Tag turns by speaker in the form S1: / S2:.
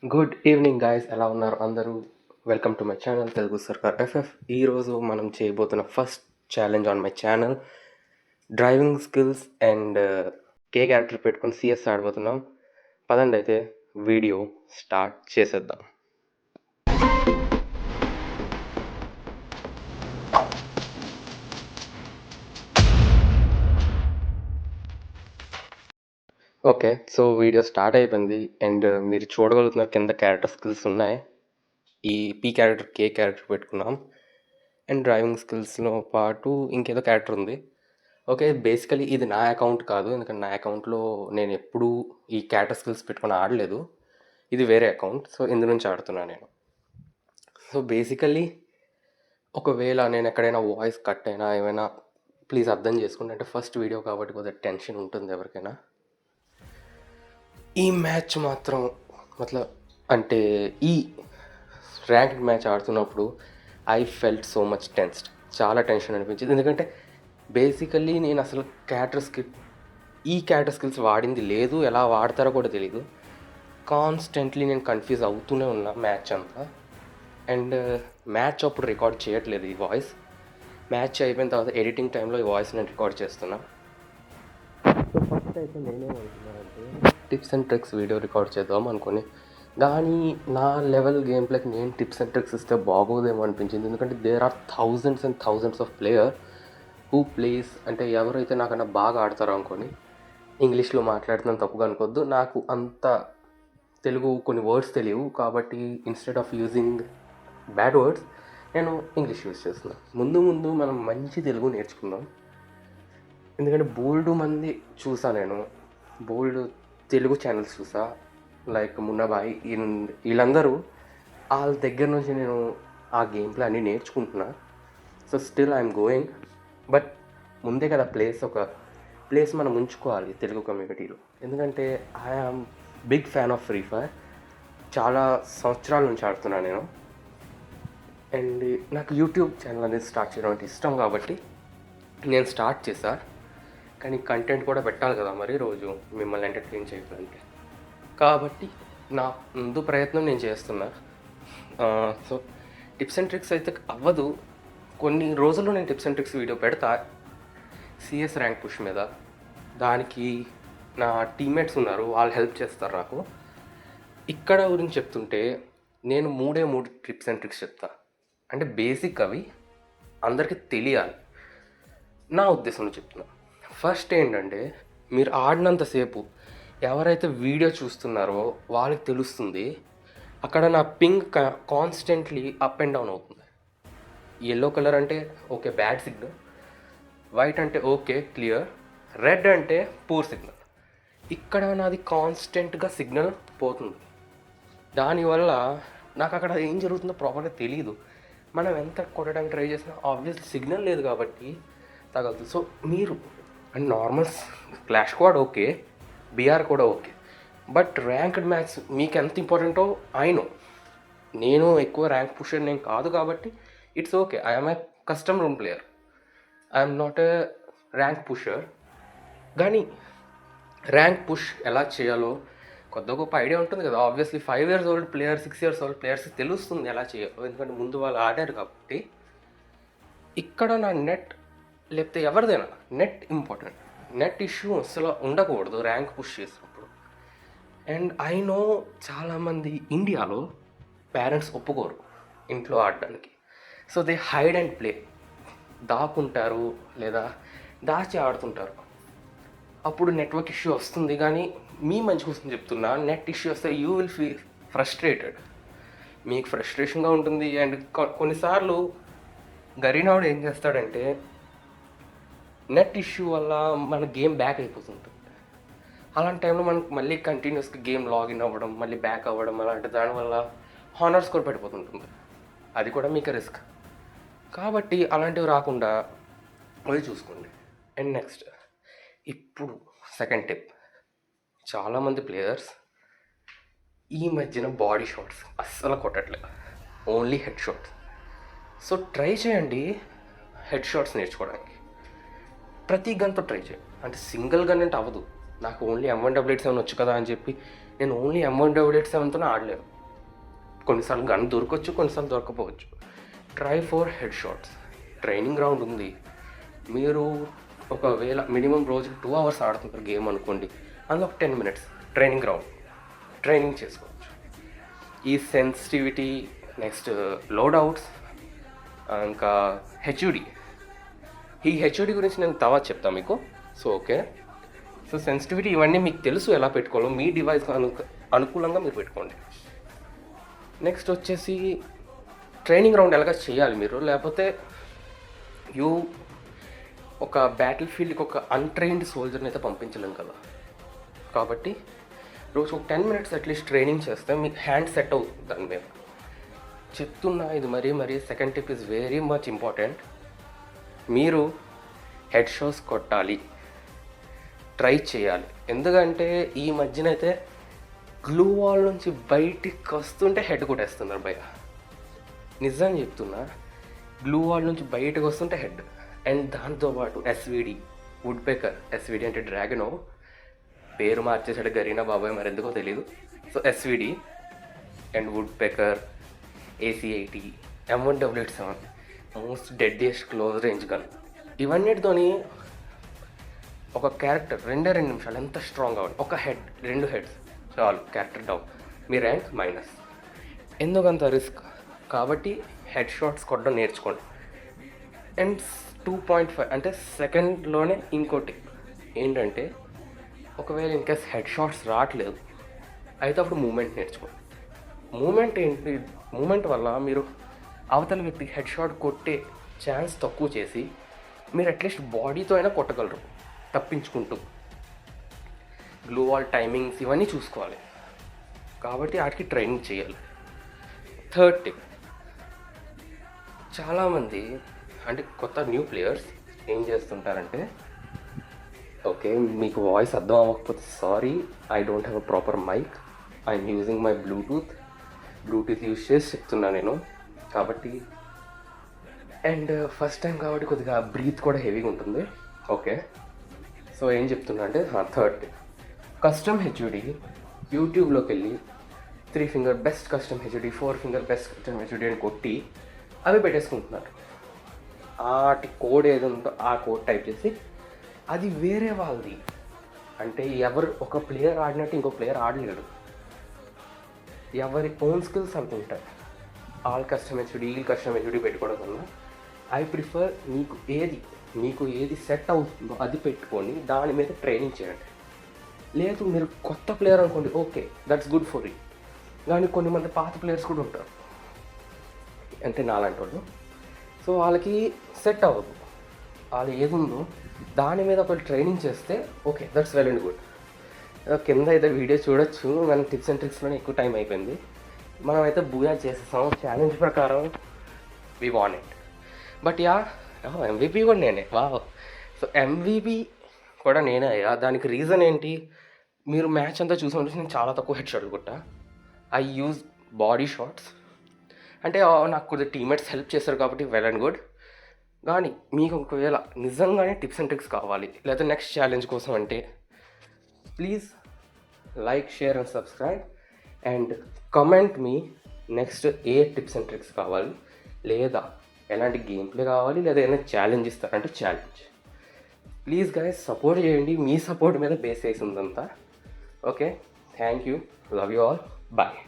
S1: Good evening guys, ఎలా ఉన్నారు అందరూ? Welcome to my channel Telugu సర్కార్ ఎఫ్ఎఫ్. ఈరోజు మనం చేయబోతున్న first challenge on my channel driving skills and K character పెట్టుకొని సిఎస్ ఆడబోతున్నాం. పదండి అయితే వీడియో స్టార్ట్ చేసేద్దాం. ఓకే, సో వీడియో స్టార్ట్ అయిపోయింది అండ్ మీరు చూడగలుగుతున్నారు కింద క్యారెక్టర్ స్కిల్స్ ఉన్నాయి. ఈ పీ క్యారెక్టర్ కే క్యారెక్టర్ పెట్టుకున్నాం అండ్ డ్రైవింగ్ స్కిల్స్లో పాటు ఇంకేదో క్యారెక్టర్ ఉంది. ఓకే, బేసికలీ ఇది నా అకౌంట్ కాదు, ఎందుకంటే నా అకౌంట్లో నేను ఎప్పుడూ ఈ క్యారెక్టర్ స్కిల్స్ పెట్టుకొని ఆడలేదు. ఇది వేరే అకౌంట్, సో ఇందు నుంచి ఆడుతున్నాను నేను. సో బేసికలీ ఒకవేళ నేను ఎక్కడైనా వాయిస్ కట్ అయినా ఏమైనా ప్లీజ్ అర్థం చేసుకోండి. అంటే ఫస్ట్ వీడియో కాబట్టి కొద్దిగా టెన్షన్ ఉంటుంది ఎవరికైనా. ఈ మ్యాచ్ మాత్రం అంటే ఈ ర్యాంక్డ్ మ్యాచ్ ఆడుతున్నప్పుడు I felt so much tensed. చాలా టెన్షన్ అనిపించింది, ఎందుకంటే బేసికల్లీ నేను అసలు క్యారెక్టర్ స్కిల్స్ వాడింది లేదు, ఎలా వాడతారో కూడా తెలీదు. కాన్స్టెంట్లీ నేను కన్ఫ్యూజ్ అవుతూనే ఉన్నా మ్యాచ్ అంతా. అండ్ మ్యాచ్ అప్పుడు రికార్డ్ చేయట్లేదు ఈ వాయిస్. మ్యాచ్ అయిపోయిన తర్వాత ఎడిటింగ్ టైంలో ఈ వాయిస్ నేను రికార్డ్ చేస్తున్నా. సో ఫస్ట్ అయితే నేనేమనుకున్నానంటే tips and tricks video record చేద్దాం అనుకుని, కానీ నా లెవెల్ గేమ్ ప్లేకి నేను టిప్స్ అండ్ ట్రిక్స్ ఇస్తే బాగోదేమో అనిపించింది. ఎందుకంటే there are thousands and thousands of player who plays, అంటే ఎవరైతే నాకన్నా బాగా ఆడతారో అనుకొని. ఇంగ్లీష్లో మాట్లాడుతున్నాను, తప్పుగా అనుకోవద్దు. నాకు అంత తెలుగు కొన్ని వర్డ్స్ తెలియవు, కాబట్టి instead of using bad words నేను ఇంగ్లీష్ యూజ్ చేస్తున్నాను. ముందు మనం మంచి తెలుగు నేర్చుకుందాం. ఎందుకంటే బోల్డ్ మంది చూసా, నేను బోల్డ్ తెలుగు ఛానల్స్ చూసా, లైక్ మున్నాబాయ్, వీళ్ళందరూ వాళ్ళ దగ్గర నుంచి నేను ఆ గేమ్ ప్లే అన్నీ నేర్చుకుంటున్నా. So still I'm going, but ముందే కదా ప్లేస్ మనం ఉంచుకోవాలి తెలుగు కమ్యూనిటీలో. ఎందుకంటే I am big fan of free fire. చాలా సంవత్సరాల నుంచి ఆడుతున్నాను నేను. అండ్ నాకు యూట్యూబ్ ఛానల్ అనేది స్టార్ట్ చేయడం అంటే ఇష్టం కాబట్టి నేను స్టార్ట్ చేశా. కానీ కంటెంట్ కూడా పెట్టాలి కదా మరి, రోజు మిమ్మల్ని ఎంటర్టైన్ చేయాలంటే. కాబట్టి నా ముందు ప్రయత్నం నేను చేస్తున్నా. సో టిప్స్ అండ్ ట్రిక్స్ అయితే అవ్వదు, కొన్ని రోజుల్లో నేను టిప్స్ అండ్ ట్రిక్స్ వీడియో పెడతా సిఎస్ ర్యాంక్ పుష్ మీద. దానికి నా టీమ్మేట్స్ ఉన్నారు, వాళ్ళు హెల్ప్ చేస్తారు నాకు. ఇక్కడ గురించి చెప్తుంటే నేను మూడు టిప్స్ అండ్ ట్రిక్స్ చెప్తా. అంటే బేసిక్ అవి అందరికీ తెలియాలి, నా ఉద్దేశంలో చెప్తున్నా. ఫస్ట్ ఏంటంటే, మీరు ఆడినంతసేపు ఎవరైతే వీడియో చూస్తున్నారో వాళ్ళకి తెలుస్తుంది, అక్కడ నా ping constantly up and down అవుతుంది. ఎల్లో కలర్ అంటే ఓకే బ్యాడ్ సిగ్నల్, వైట్ అంటే ఓకే క్లియర్, రెడ్ అంటే పూర్ సిగ్నల్. ఇక్కడ నాది కాన్స్టెంట్గా సిగ్నల్ పోతుంది. దానివల్ల నాకు అక్కడ ఏం జరుగుతుందో ప్రాపర్గా తెలియదు. మనం ఎంత కొట్టడానికి ట్రై చేసినా ఆబ్వియస్లీ సిగ్నల్ లేదు కాబట్టి తగలుతుంది. సో మీరు and normal clash squad okay, BR కూడా ఓకే, బట్ ర్యాంక్డ్ మ్యాచ్ మీకు ఎంత ఇంపార్టెంటో ఐ నో. నేను ఎక్కువ ర్యాంక్ పుషర్ నేను కాదు కాబట్టి it's okay. I'm a custom room player, I'm not a rank pusher. కానీ ర్యాంక్ పుష్ ఎలా చేయాలో కొద్ది గొప్ప ఐడియా ఉంటుంది కదా. Obviously 5 years old player, 6 years old players తెలుస్తుంది ఎలా చేయాలో, ఎందుకంటే ముందు వాళ్ళు ఆడారు కాబట్టి. ఇక్కడ నా నెట్ లేకపోతే ఎవరిదైనా నెట్ ఇంపార్టెంట్. నెట్ ఇష్యూ అసలు ఉండకూడదు ర్యాంక్ పుష్ చేసినప్పుడు. అండ్ ఐ నో చాలామంది ఇండియాలో పేరెంట్స్ ఒప్పుకోరు ఇంట్లో ఆడడానికి. So they hide and play, దాక్కుంటారు లేదా దాచి ఆడుతుంటారు. అప్పుడు నెట్వర్క్ ఇష్యూ వస్తుంది. కానీ మీ మంచి కోసం చెప్తున్నా, నెట్ ఇష్యూ వస్తే యూ విల్ ఫీల్ ఫ్రస్ట్రేటెడ్, మీకు ఫ్రస్ట్రేషన్గా ఉంటుంది. అండ్ కొన్నిసార్లు గరీనాడు ఏం చేస్తాడంటే, నెట్ ఇష్యూ వల్ల మన గేమ్ బ్యాక్ అయిపోతుంటుంది. అలాంటి టైంలో మనకు మళ్ళీ కంటిన్యూస్గా గేమ్ లాగిన్ అవ్వడం, మళ్ళీ బ్యాక్ అవ్వడం, అలాంటి దానివల్ల హానర్ స్కోర్ పడిపోతుంటుంది. అది కూడా మీకు రిస్క్. కాబట్టి అలాంటివి రాకుండా అవి చూసుకోండి. అండ్ నెక్స్ట్, ఇప్పుడు సెకండ్ టిప్, చాలామంది ప్లేయర్స్ ఈ మధ్యన బాడీ షాట్స్ అస్సలు కొట్టట్లేదు, only head shots. So try చేయండి హెడ్ షాట్స్ నేర్చుకోవడానికి. ప్రతి గన్తో ట్రై చేయండి. అంటే సింగిల్ గన్ అంటే అవ్వదు. నాకు ఓన్లీ M1W7 వచ్చు కదా అని చెప్పి నేను ఓన్లీ M1W7తో ఆడలేను. కొన్నిసార్లు గన్ దొరకవచ్చు, కొన్నిసార్లు దొరకపోవచ్చు. Try for head shots. Training ground ఉంది. మీరు ఒకవేళ మినిమం రోజుకి 2 hours ఆడుతుంటారు గేమ్ అనుకోండి, అందులో ఒక 10 minutes ట్రైనింగ్ గ్రౌండ్, ట్రైనింగ్ చేసుకోవచ్చు. ఈ సెన్సిటివిటీ, నెక్స్ట్ లోడౌట్స్, ఇంకా హెచ్యుడి. ఈ హెచ్యుడి గురించి నేను తర్వాత చెప్తాను మీకు. సో ఓకే, సో సెన్సిటివిటీ ఇవన్నీ మీకు తెలుసు ఎలా పెట్టుకోవాలో, మీ డివైస్ అనుకూలంగా మీరు పెట్టుకోండి. నెక్స్ట్ వచ్చేసి ట్రైనింగ్ గ్రౌండ్ ఎలాగ చేయాలి మీరు, లేకపోతే ఒక బ్యాటిల్ ఫీల్డ్కి ఒక అన్ట్రైన్డ్ సోల్జర్ని అయితే పంపించలేం కదా. కాబట్టి రోజు ఒక 10 minutes అట్లీస్ట్ ట్రైనింగ్ చేస్తే మీకు హ్యాండ్ సెట్ అవుతుంది దాని మీద. చెప్తున్నా ఇది మరీ second tip is very much important. మీరు హెడ్ షాట్స్ కొట్టాలి, ట్రై చేయాలి. ఎందుకంటే ఈ మధ్యనైతే గ్లూ వాల్ నుంచి బయటికి వస్తుంటే హెడ్ కొట్టేస్తున్నారు భయ. నిజం చెప్తున్నా, గ్లూ వాల్ నుంచి బయటకు వస్తుంటే హెడ్. అండ్ దాంతోపాటు SVD, వుడ్ పెకర్. SVD అంటే డ్రాగనో, పేరు మార్చేసాడు గరీనా బాబాయ్, మరి ఎందుకో తెలీదు. So SVD and woodpecker, AC-80, M1W7 most deadliest close range gun. ఇవన్నిటితోని ఒక క్యారెక్టర్ 2 నిమిషాలు ఎంత స్ట్రాంగ్ అవ్వండి. ఒక హెడ్, 2 heads చాలు, క్యారెక్టర్ డౌన్, మీ ర్యాంక్ మైనస్. ఎందుకంత రిస్క్? కాబట్టి హెడ్ షాట్స్ కొట్టడం నేర్చుకోండి. అండ్ 2.5 అంటే సెకండ్లోనే ఇంకోటి ఏంటంటే, ఒకవేళ ఇన్కేస్ హెడ్ షాట్స్ రావట్లేదు అయితే అప్పుడు మూమెంట్ నేర్చుకోండి. మూమెంట్ ఏంటి? మూమెంట్ వల్ల మీరు అవతల వ్యక్తికి హెడ్ షాట్ కొట్టే ఛాన్స్ తక్కువ చేసి మీరు అట్లీస్ట్ బాడీతో అయినా కొట్టగలరు తప్పించుకుంటూ. గ్లూ వాల్ టైమింగ్స్ ఇవన్నీ చూసుకోవాలి. కాబట్టి వాటికి ట్రైనింగ్ చేయాలి. థర్డ్ టిప్, చాలామంది అంటే కొత్త న్యూ ప్లేయర్స్ ఏం చేస్తుంటారంటే, ఓకే మీకు వాయిస్ అర్థం అవ్వకపోతే sorry, I don't have a proper mic, I'm using my Bluetooth use చేసి చెప్తున్నా నేను. కాబట్టి అండ్ ఫస్ట్ టైం కాబట్టి కొద్దిగా బ్రీత్ కూడా హెవీగా ఉంటుంది. ఓకే, సో ఏం చెప్తున్నా అంటే థర్డ్ కస్టమ్ హెచ్యుడి. యూట్యూబ్లోకి వెళ్ళి 3 finger best custom HUD, 4 finger best custom HUD అని కొట్టి అవి పెట్టేసుకుంటున్నారు. వాటి కోడ్ ఏది ఉందో ఆ కోడ్ టైప్ చేసి అది వేరే వాళ్ళది. అంటే ఎవరు ఒక ప్లేయర్ ఆడినట్టు ఇంకో ప్లేయర్ ఆడలేడు. ఎవరి ఓన్ స్కిల్స్ అంత ఉంటాయి. ఆల్ కస్టమ్ హెచ్యుడి, కస్టమ్ హెచ్యుడి పెట్టుకోవడం వల్ల ఐ ప్రిఫర్ మీకు ఏది సెట్ అవుతుందో అది పెట్టుకొని దాని మీద ట్రైనింగ్ చేయండి. లేదు మీరు కొత్త ప్లేయర్ అనుకోండి, okay that's good for you. కానీ కొన్ని మంది పాత ప్లేయర్స్ కూడా ఉంటారు, అంటే నాలాంటి వాళ్ళు. సో వాళ్ళకి సెట్ అవ్వదు. వాళ్ళు ఏది ఉందో దాని మీద ఒకళ్ళు ట్రైనింగ్ చేస్తే okay that's well and good. కింద అయితే వీడియో చూడొచ్చు. మన టిప్స్ అండ్ ట్రిక్స్లోనే ఎక్కువ టైం అయిపోయింది. మనం అయితే బూయా చేసేసాం. ఛాలెంజ్ ప్రకారం we want it. But MVP కూడా నేనే. వావ్. సో MVP కూడా నేనే అయ్యా. దానికి రీజన్ ఏంటి? మీరు మ్యాచ్ అంతా చూసుకుంటే నేను చాలా తక్కువ హెడ్ షాట్లు కొట్టా. I use body shots. అంటే నాకు కొద్దిగా టీమ్మేట్స్ హెల్ప్ చేస్తారు కాబట్టి వెల్ అండ్ గుడ్. కానీ మీకు ఒకవేళ నిజంగానే టిప్స్ అండ్ ట్రిక్స్ కావాలి, లేదా నెక్స్ట్ ఛాలెంజ్ కోసం అంటే please like, share and subscribe and comment me next A tips and tricks కావాలి, లేదా ఎలాంటి గేమ్ ప్లే కావాలి, లేదా ఏదైనా ఛాలెంజ్ ఇస్తారంటే ఛాలెంజ్. ప్లీజ్ గైస్ సపోర్ట్ చేయండి. మీ సపోర్ట్ మీద బేస్ చేసి ఉందంతా. Okay, thank you, love you all, bye.